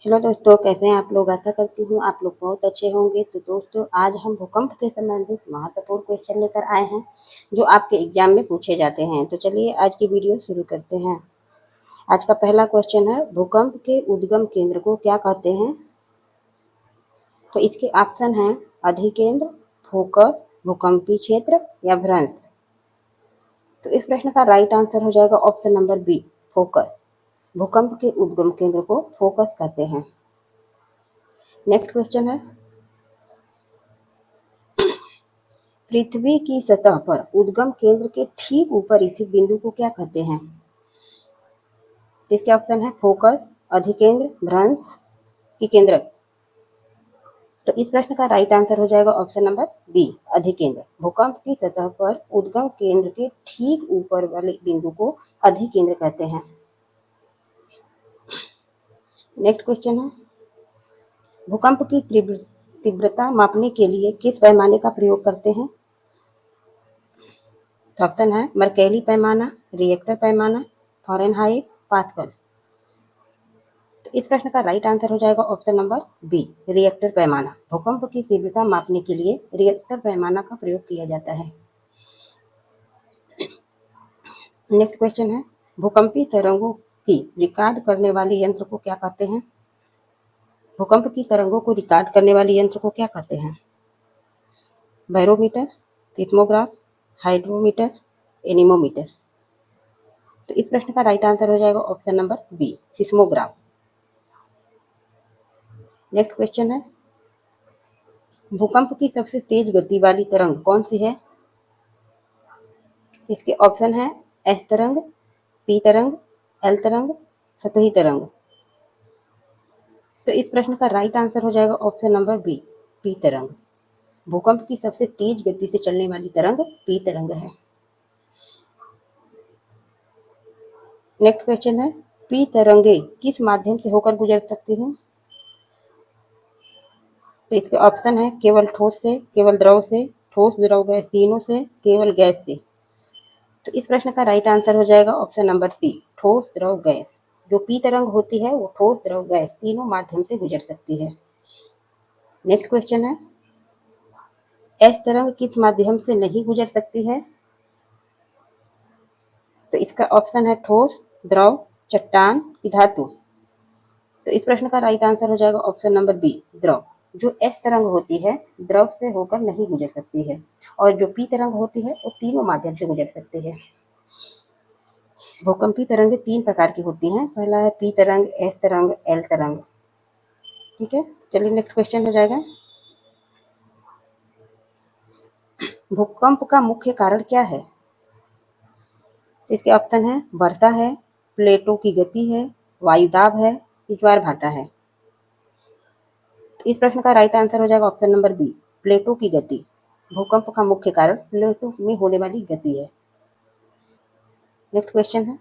Hello दोस्तों, कैसे हैं आप लोग। आशा करती हूँ आप लोग बहुत अच्छे होंगे। तो दोस्तों, आज हम भूकंप से संबंधित महत्वपूर्ण क्वेश्चन लेकर आए हैं जो आपके एग्जाम में पूछे जाते हैं। तो चलिए आज की वीडियो शुरू करते हैं। आज का पहला क्वेश्चन है, भूकंप के उद्गम केंद्र को क्या कहते हैं। तो इसके ऑप्शन हैं अधिकेंद्र, फोकस, भूकंपीय क्षेत्र या भ्रंश। तो इस प्रश्न का राइट आंसर हो जाएगा ऑप्शन नंबर बी, फोकस। भूकंप के उद्गम केंद्र को फोकस कहते हैं। नेक्स्ट क्वेश्चन है, पृथ्वी की सतह पर उद्गम केंद्र के ठीक ऊपर स्थित बिंदु को क्या कहते हैं। इसके ऑप्शन है फोकस, अधिकेंद्र, भ्रंश की केंद्रक। तो इस प्रश्न का राइट आंसर हो जाएगा ऑप्शन नंबर बी, अधिकेंद्र। भूकंप की सतह पर उद्गम केंद्र के ठीक ऊपर वाले बिंदु को अधिकेंद्र कहते हैं। नेक्स्ट क्वेश्चन है, भूकंप की तीव्रता मापने के लिए किस पैमाने का प्रयोग करते हैं। तो ऑप्शन है मर्केली पैमाना, रिएक्टर पैमाना, फ़ारेनहाइट, पास्कल। तो इस प्रश्न का राइट आंसर हो जाएगा ऑप्शन नंबर बी, रिएक्टर पैमाना। भूकंप की तीव्रता मापने के लिए रिएक्टर पैमाना का प्रयोग किया जाता है। नेक्स्ट क्वेश्चन है, भूकंपीय तरंगों की रिकॉर्ड करने वाले यंत्र को क्या कहते हैं। भूकंप की तरंगों को रिकॉर्ड करने वाले यंत्र को क्या कहते हैं। Barometer, seismograph, hydrometer, anemometer. तो इस प्रश्न का राइट आंसर हो जाएगा option number B, seismograph. Next question है, भूकंप की सबसे तेज गति वाली तरंग कौन सी है। इसके ऑप्शन है एस तरंग, पी तरंग, एल तरंग, सतही तरंग। तो इस प्रश्न का राइट आंसर हो जाएगा ऑप्शन नंबर बी, पी तरंग। भूकंप की सबसे तेज गति से चलने वाली तरंग पी तरंग है। नेक्स्ट क्वेश्चन है, पी तरंगे किस माध्यम से होकर गुजर सकती हैं। तो इसके ऑप्शन है केवल ठोस से, केवल द्रव से, ठोस द्रव गैस तीनों से, केवल गैस से। तो इस प्रश्न का राइट आंसर हो जाएगा ऑप्शन नंबर सी, ठोस द्रव गैस। जो पी तरंग होती है वो ठोस द्रव गैस तीनों माध्यम से गुजर सकती है। नेक्स्ट क्वेश्चन है, एस तरंग किस माध्यम से नहीं गुजर सकती है। तो इसका ऑप्शन है ठोस, द्रव, चट्टान की धातु। तो इस प्रश्न का राइट आंसर हो जाएगा ऑप्शन नंबर बी, द्रव। जो एस तरंग होती है द्रव से होकर नहीं गुजर सकती है, और जो पी तरंग होती है वो तीनों माध्यम से गुजर सकती है। भूकंपीय तरंगें तीन प्रकार की होती हैं। पहला है पी तरंग, एस तरंग, एल तरंग। ठीक है, चलिए नेक्स्ट क्वेश्चन हो जाएगा, भूकंप का मुख्य कारण क्या है। इसके ऑप्शन है वर्षा है, प्लेटों की गति है, वायुदाब है, ज्वार भाटा है। इस प्रश्न का राइट आंसर हो जाएगा ऑप्शन नंबर बी, प्लेटों की गति। भूकंप का मुख्य कारण प्लेटों में होने वाली गति है। नेक्स्ट क्वेश्चन है,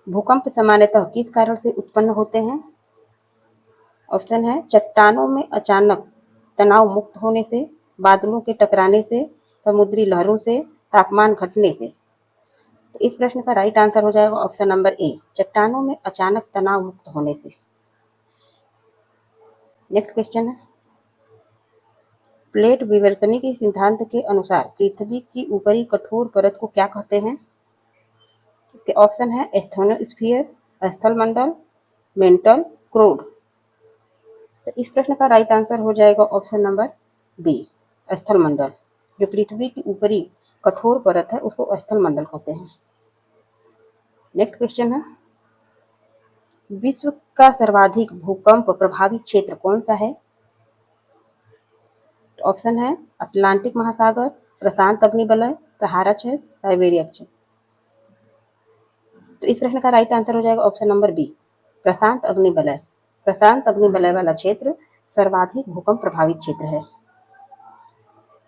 भूकंप सामान्यतः किस कारण से उत्पन्न होते हैं। ऑप्शन है चट्टानों में अचानक तनाव मुक्त होने से, बादलों के टकराने से, समुद्री लहरों से, तापमान घटने से। तो इस प्रश्न का राइट आंसर हो जाएगा ऑप्शन नंबर ए, चट्टानों में अचानक तनाव मुक्त होने से। नेक्स्ट क्वेश्चन है, प्लेट विवर्तन के सिद्धांत के अनुसार पृथ्वी की ऊपरी कठोर परत को क्या कहते हैं। इसके ऑप्शन है एस्थोनोस्फीयर, स्थलमंडल, मेंटल, क्रोड। तो इस प्रश्न का राइट आंसर हो जाएगा ऑप्शन नंबर बी, स्थलमंडल। जो पृथ्वी की ऊपरी कठोर परत है उसको स्थलमंडल कहते हैं। नेक्स्ट क्वेश्चन है, विश्व का सर्वाधिक भूकंप प्रभावित क्षेत्र कौन सा है। ऑप्शन है अटलांटिक महासागर, प्रशांत अग्निवलय, सहारा क्षेत्र, साइबेरिया क्षेत्र। तो इस प्रश्न का राइट आंसर हो जाएगा ऑप्शन नंबर बी, प्रशांत अग्निवलय। प्रशांत अग्निवलय वाला क्षेत्र सर्वाधिक भूकंप प्रभावित क्षेत्र है।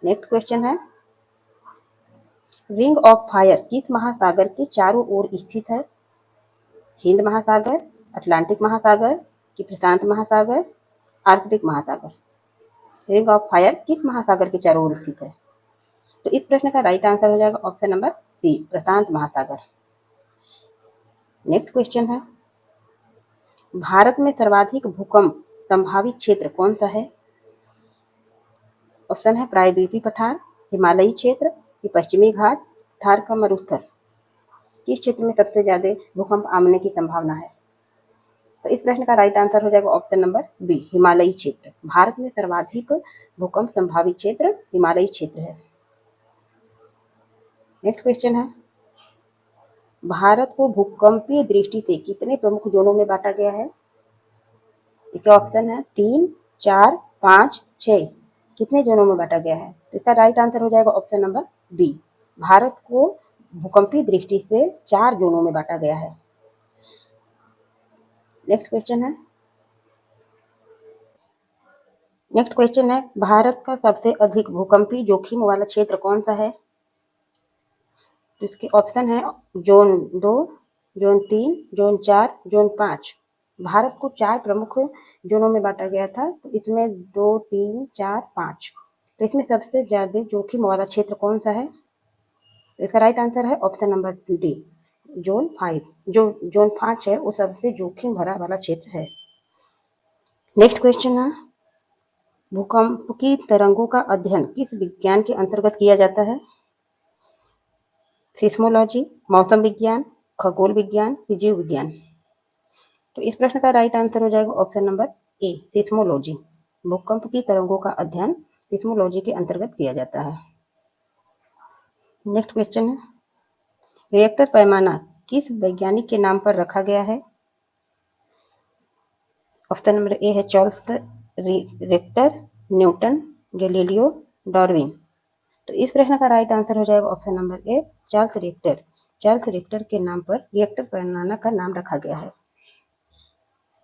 नेक्स्ट क्वेश्चन है, रिंग ऑफ फायर किस महासागर के चारों ओर स्थित है। हिंद महासागर, अटलांटिक महासागर कि प्रशांत महासागर, आर्कटिक महासागर। रिंग ऑफ फायर किस महासागर के चारों ओर स्थित है। तो इस प्रश्न का राइट आंसर हो जाएगा ऑप्शन नंबर सी, प्रशांत महासागर। नेक्स्ट क्वेश्चन है, भारत में सर्वाधिक भूकंप संभावित क्षेत्र कौन सा है? ऑप्शन है प्रायद्वीपीय पठार, हिमालयी क्षेत्र, कि पश्चिमी घाट, थार का मरुस्थल। किस क्षेत्र में सबसे ज्यादा भूकंप आने की संभावना है? तो इस प्रश्न का राइट आंसर हो जाएगा ऑप्शन नंबर बी, हिमालयी क्षेत्र। भारत में सर्वाधिक भूकंप संभावित क्षेत्र हिमालयी क्षेत्र है। नेक्स्ट क्वेश्चन है, भारत को भूकंपीय दृष्टि से कितने प्रमुख जोनों में बांटा गया है? इसका ऑप्शन है 3, 4, 5, 6। कितने जोनों में बांटा गया है? तो इसका राइट आंसर हो जाएगा ऑप्शन नंबर बी, भारत को भूकंपीय दृष्टि से 4 जोनों में बांटा गया है। नेक्स्ट क्वेश्चन है, भारत का सबसे अधिक भूकंपीय जोखिम वाला क्षेत्र कौन सा है? तो इसके ऑप्शन है zone 2, zone 3, zone 4, zone 5। Bharat को 4 प्रमुख जोनों में बांटा गया था, तो इसमें 2, 3, 4, 5। तो इसमें सबसे ज्यादा जोखिम वाला क्षेत्र कौन सा है? तो इसका राइट आंसर है ऑप्शन नंबर डी, जोन 5। जो जोन 5 है वो सबसे जोखिम भरा वाला क्षेत्र है। नेक्स्ट क्वेश्चन है, भूकंप की तरंगों का अध्ययन किस विज्ञान के अंतर्गत किया जाता है? सिस्मोलॉजी, मौसम विज्ञान, खगोल विज्ञान, जीव विज्ञान। तो इस प्रश्न का राइट आंसर हो जाएगा ऑप्शन नंबर ए, सिस्मोलॉजी। भूकंप की तरंगों का अध्ययन सिस्मोलॉजी के अंतर्गत किया जाता है। नेक्स्ट क्वेश्चन है, रिएक्टर पैमाना किस वैज्ञानिक के नाम पर रखा गया है? ऑप्शन नंबर ए है Charles Richter, Newton, Galileo, Darwin. तो इस प्रश्न का राइट आंसर हो जाएगा option number A, Charles Richter. Charles Richter के नाम पर रिएक्टर पैमाना का नाम रखा गया है।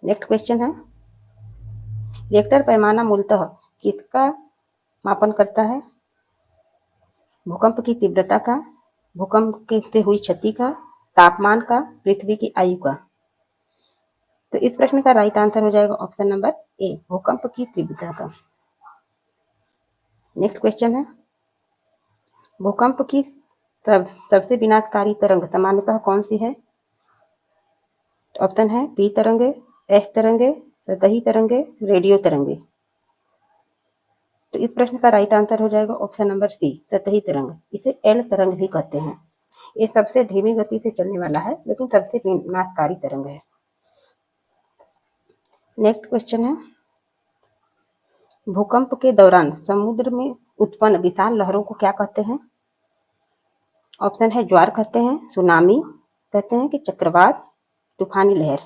नेक्स्ट क्वेश्चन है, रिएक्टर पैमाना मूलतः किसका मापन करता है? भूकंप की तीव्रता का, भूकंप से हुई क्षति का, तापमान का, पृथ्वी की आयु का। तो इस प्रश्न का राइट आंसर हो जाएगा ऑप्शन नंबर ए, भूकंप की तीव्रता का। नेक्स्ट क्वेश्चन है, भूकंप की सबसे विनाशकारी तरंग सामान्यतः कौन सी है? ऑप्शन है पी तरंगे, एस तरंगे, सतही तरंगे, रेडियो तरंगे। तो इस प्रश्न का राइट आंसर हो जाएगा ऑप्शन नंबर सी, सतही तरंग। इसे एल तरंग भी कहते हैं। ये सबसे धीमी गति से चलने वाला है, लेकिन सबसे विनाशकारी तरंग है। नेक्स्ट क्वेश्चन है, भूकंप के दौरान समुद्र में उत्पन्न विशाल लहरों को क्या कहते हैं? ऑप्शन है ज्वार कहते हैं, सुनामी कहते हैं, कि चक्रवात, तूफानी लहर।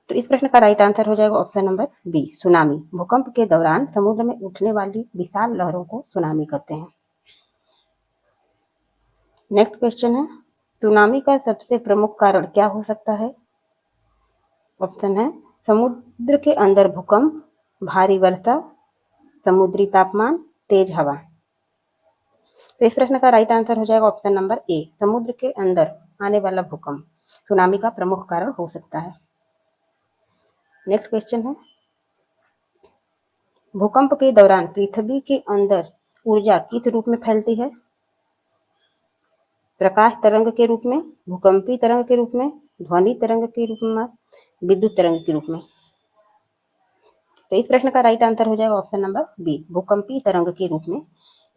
तो इस प्रश्न का राइट आंसर हो जाएगा ऑप्शन नंबर बी, सुनामी। भूकंप के दौरान समुद्र में उठने वाली विशाल लहरों को सुनामी कहते हैं। नेक्स्ट क्वेश्चन है, सुनामी का सबसे प्रमुख कारण क्या हो सकता है? ऑप्शन है समुद्र के अंदर भूकंप, भारी वर्षा, समुद्री तापमान, तेज हवा। तो इस प्रश्न का राइट आंसर हो जाएगा ऑप्शन नंबर ए, समुद्र के अंदर आने वाला भूकंप सुनामी का प्रमुख कारण हो सकता है। नेक्स्ट क्वेश्चन है, भूकंप के दौरान पृथ्वी के अंदर ऊर्जा किस रूप में फैलती है? प्रकाश तरंग के रूप में, भूकंपीय तरंग के रूप में, ध्वनि तरंग के रूप में, विद्युत तरंग के रूप में। तो इस प्रश्न का राइट आंसर हो जाएगा ऑप्शन नंबर बी, भूकंपीय तरंग के रूप में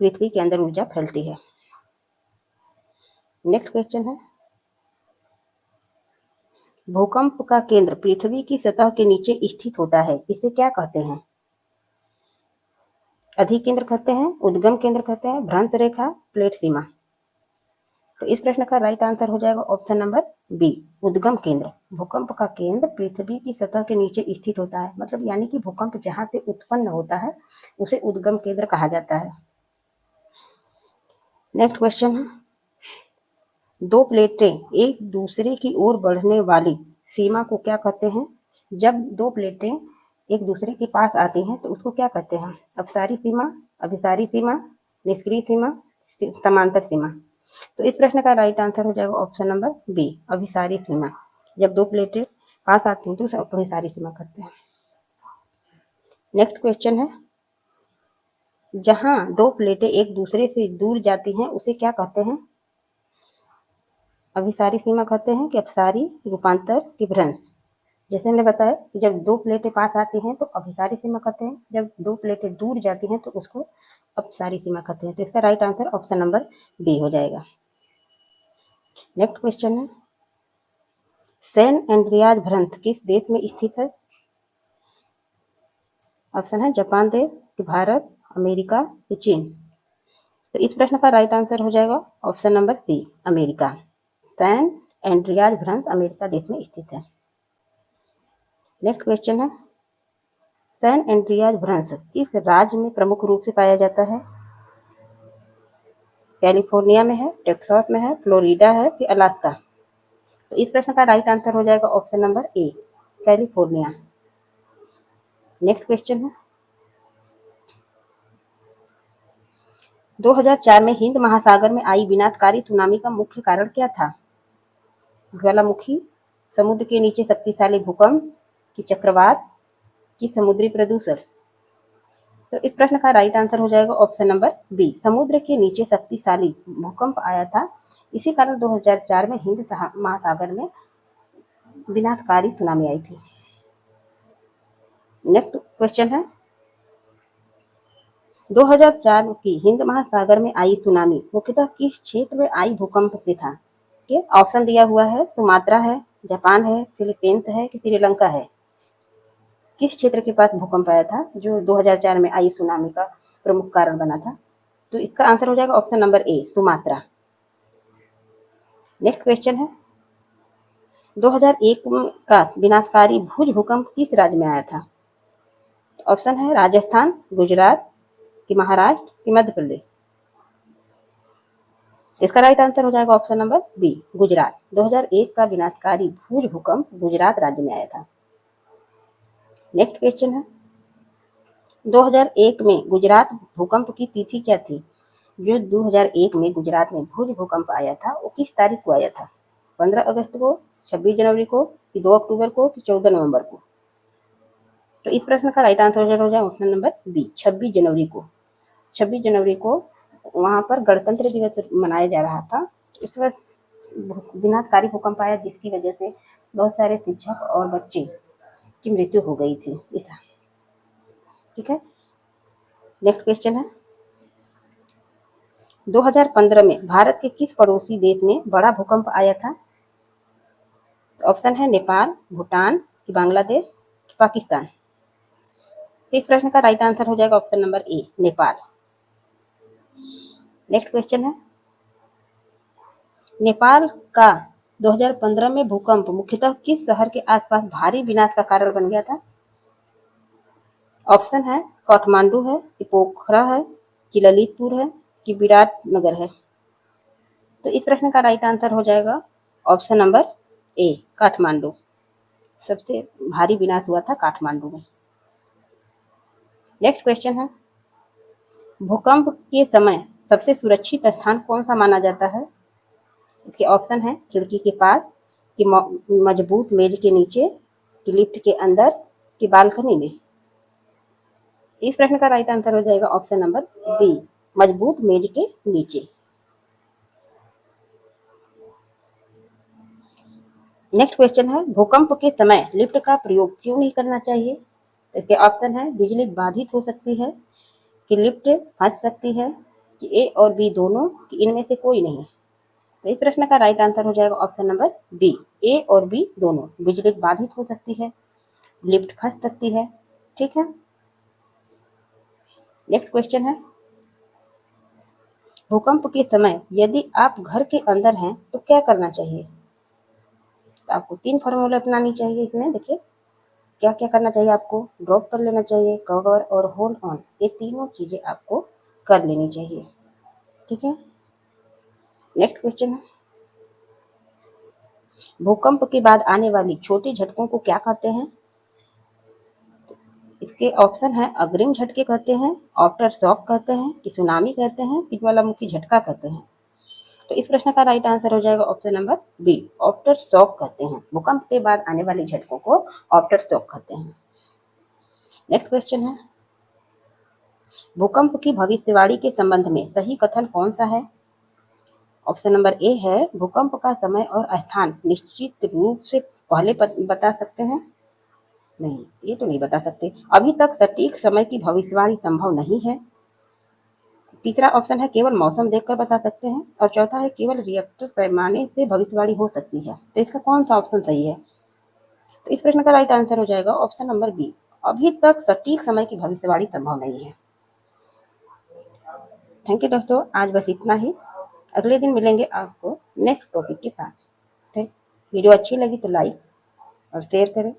पृथ्वी के अंदर ऊर्जा फैलती है। नेक्स्ट क्वेश्चन है, भूकंप का केंद्र पृथ्वी की सतह के नीचे स्थित होता है, इसे क्या कहते हैं? अधिकेंद्र कहते हैं, उद्गम केंद्र कहते हैं, भ्रंश रेखा, प्लेट सीमा। तो इस प्रश्न का राइट आंसर हो जाएगा ऑप्शन नंबर बी, उद्गम केंद्र। भूकंप का केंद्र पृथ्वी की सतह के नीचे स्थित होता है, मतलब यानी कि भूकंप जहां से उत्पन्न होता है उसे उद्गम केंद्र कहा जाता है। नेक्स्ट क्वेश्चन है, दो प्लेटें एक दूसरे की ओर बढ़ने वाली सीमा को क्या कहते हैं? जब दो प्लेटें एक दूसरे के पास आती हैं तो उसको क्या कहते हैं? अपसारी सीमा, अभिसारी सीमा, निष्क्रिय सीमा, समांतर सीमा। तो इस प्रश्न का राइट आंसर हो जाएगा ऑप्शन नंबर बी, अभिसारी सीमा। जब दो प्लेटें पास आती हैं तो उसे अभिसारी सीमा कहते हैं। नेक्स्ट क्वेश्चन है, जहां दो प्लेटें एक दूसरे से दूर जाती हैं उसे क्या कहते हैं? अभिसारी सीमा कहते हैं, कि अपसारी, रूपांतर, कि भ्रंश। जैसे हमने बताया कि जब दो प्लेटें पास आती हैं तो अभिसारी सीमा कहते हैं, जब दो प्लेटें दूर जाती हैं तो उसको अपसारी सीमा कहते हैं। तो इसका right answer option number B हो जाएगा। नेक्स्ट क्वेश्चन है, सैन एंड्रियाज भ्रंथ किस देश में स्थित है? ऑप्शन है जापान देश, कि भारत, अमेरिका, कि चीन। तो इस प्रश्न का राइट आंसर हो जाएगा option number C, America. San Andreas भ्रंथ अमेरिका देश में स्थित है। नेक्स्ट क्वेश्चन है, सैन एंड्रियाज भ्रंश किस राज्य में प्रमुख रूप से पाया जाता है? कैलिफोर्निया में है, टेक्सास में है, फ्लोरिडा है, कि अलास्का। तो इस प्रश्न का राइट आंसर हो जाएगा option number A, California. Next question है, 2004 में हिंद महासागर में आई विनाशकारी सुनामी का मुख्य कारण क्या था? ज्वालामुखी, समुद्र के नीचे शक्तिशाली भूकंप, कि चक्रवात, कि समुद्री प्रदूषण। तो इस प्रश्न का राइट आंसर हो जाएगा ऑप्शन नंबर बी, समुद्र के नीचे शक्तिशाली भूकंप आया था, इसी कारण 2004 में हिंद महासागर में विनाशकारी सुनामी आई थी। नेक्स्ट क्वेश्चन है, 2004 की हिंद महासागर में आई सुनामी मुख्यतः किस क्षेत्र में आई भूकंप से था? के ऑप्शन दिया हुआ है, सुमात्रा है, जापान है, फिलीपींस है, कि श्रीलंका है। किस क्षेत्र के पास भूकंप आया था जो 2004 में आई सुनामी का प्रमुख कारण बना था? तो इसका आंसर हो जाएगा option number A, Sumatra. Next question है, 2001 का विनाशकारी भूज भूकंप किस राज्य में आया था? ऑप्शन है राजस्थान, गुजरात, कि महाराष्ट्र, कि मध्य प्रदेश। इसका राइट आंसर हो जाएगा ऑप्शन नंबर बी, गुजरात। 2001 का विनाशकारी भूज भूकंप गुजरात राज्य में आया था। नेक्स्ट क्वेश्चन है, 2001 में गुजरात भूकंप की तिथि क्या थी? जो 2001 में गुजरात में भूज भूकंप आया था वो किस तारीख को आया था? 15 अगस्त को, 26 जनवरी को, कि 2 अक्टूबर को, कि 14 नवंबर को। तो इस प्रश्न का राइट आंसर हो जाएगा ऑप्शन नंबर बी, 26 जनवरी को। 26 जनवरी को वहाँ पर गणतंत्र दिवस मनाया जा रहा था। इस वक्त विनाशकारी भूकंप आया जिसकी वजह से बहुत सारे शिक्षक और बच्चे की मृत्यु हो गई थी। ऐसा ठीक है। नेक्स्ट क्वेश्चन है, 2015 में भारत के किस पड़ोसी देश में बड़ा भूकंप आया था? ऑप्शन है नेपाल, भूटान, कि बांग्लादेश, कि पाकिस्तान। इस प्रश्न का राइट आंसर हो जाएगा option number A, Nepal. Next question है, नेपाल का 2015 में भूकंप मुख्यतः किस शहर के आसपास भारी विनाश का कारण बन गया था? ऑप्शन है काठमांडू है, कि पोखरा है, कि ललितपुर है, कि विराटनगर है। तो इस प्रश्न का राइट आंसर हो जाएगा ऑप्शन नंबर ए, काठमांडू। सबसे भारी विनाश हुआ था काठमांडू में। नेक्स्ट क्वेश्चन है, भूकंप के समय सबसे सुरक्षित स्थान कौन सा माना जाता है? इसके ऑप्शन है खिड़की के पास, कि मजबूत मेज के नीचे, कि लिफ्ट के अंदर, कि बालकनी में। इस प्रश्न का राइट आंसर हो जाएगा ऑप्शन नंबर बी, मजबूत मेज के नीचे। नेक्स्ट क्वेश्चन है, भूकंप के समय लिफ्ट का प्रयोग क्यों नहीं करना चाहिए? इसके ऑप्शन है बिजली बाधित हो सकती है, कि लिफ्ट फंस सकती है, कि ए और बी दोनों, कि इनमें से कोई नहीं। तो इस प्रश्न का राइट आंसर हो जाएगा ऑप्शन नंबर बी, ए और बी दोनों। बिजली बाधित हो सकती है, लिफ्ट फंस सकती है। ठीक है। नेक्स्ट क्वेश्चन है, भूकंप के समय यदि आप घर के अंदर हैं तो क्या करना चाहिए? तो आपको 3 फॉर्मूले अपनानी चाहिए। इसमें देखिए क्या क्या करना चाहिए आपको। ड्रॉप कर लेना चाहिए, कवर और होल्ड ऑन, ये तीनों चीज़ें आपको कर लेनी चाहिए। ठीक है। नेक्स्ट क्वेश्चन है, भूकंप के बाद आने वाली छोटे झटकों को क्या कहते हैं? इसके ऑप्शन है अग्रिम झटके कहते हैं, आफ्टर शॉक कहते हैं, कि सुनामी कहते हैं, कि ज्वालामुखी झटका कहते हैं। तो इस प्रश्न का राइट आंसर हो जाएगा option number B, aftershock कहते हैं। भूकंप के बाद आने वाले झटकों को आफ्टर शॉक कहते हैं। नेक्स्ट क्वेश्चन है, भूकंप की भविष्यवाणी के संबंध में सही कथन कौन सा है? ऑप्शन नंबर ए है भूकंप का समय और स्थान निश्चित रूप से पहले बता सकते हैं, नहीं, ये तो नहीं बता सकते। अभी तक सटीक समय की भविष्यवाणी संभव नहीं है। तीसरा ऑप्शन है केवल मौसम देखकर बता सकते हैं, और चौथा है केवल रिएक्टर पैमाने से भविष्यवाणी हो सकती है। तो इसका कौन सा ऑप्शन सही है? तो इस प्रश्न का राइट आंसर हो जाएगा ऑप्शन नंबर बी। अभी तक सटीक समय की भविष्यवाणी संभव नहीं है। थैंक यू दोस्तों, आज बस इतना ही। अगले दिन मिलेंगे आपको नेक्स्ट टॉपिक के साथ। वीडियो अच्छी लगी तो लाइक और शेयर करें।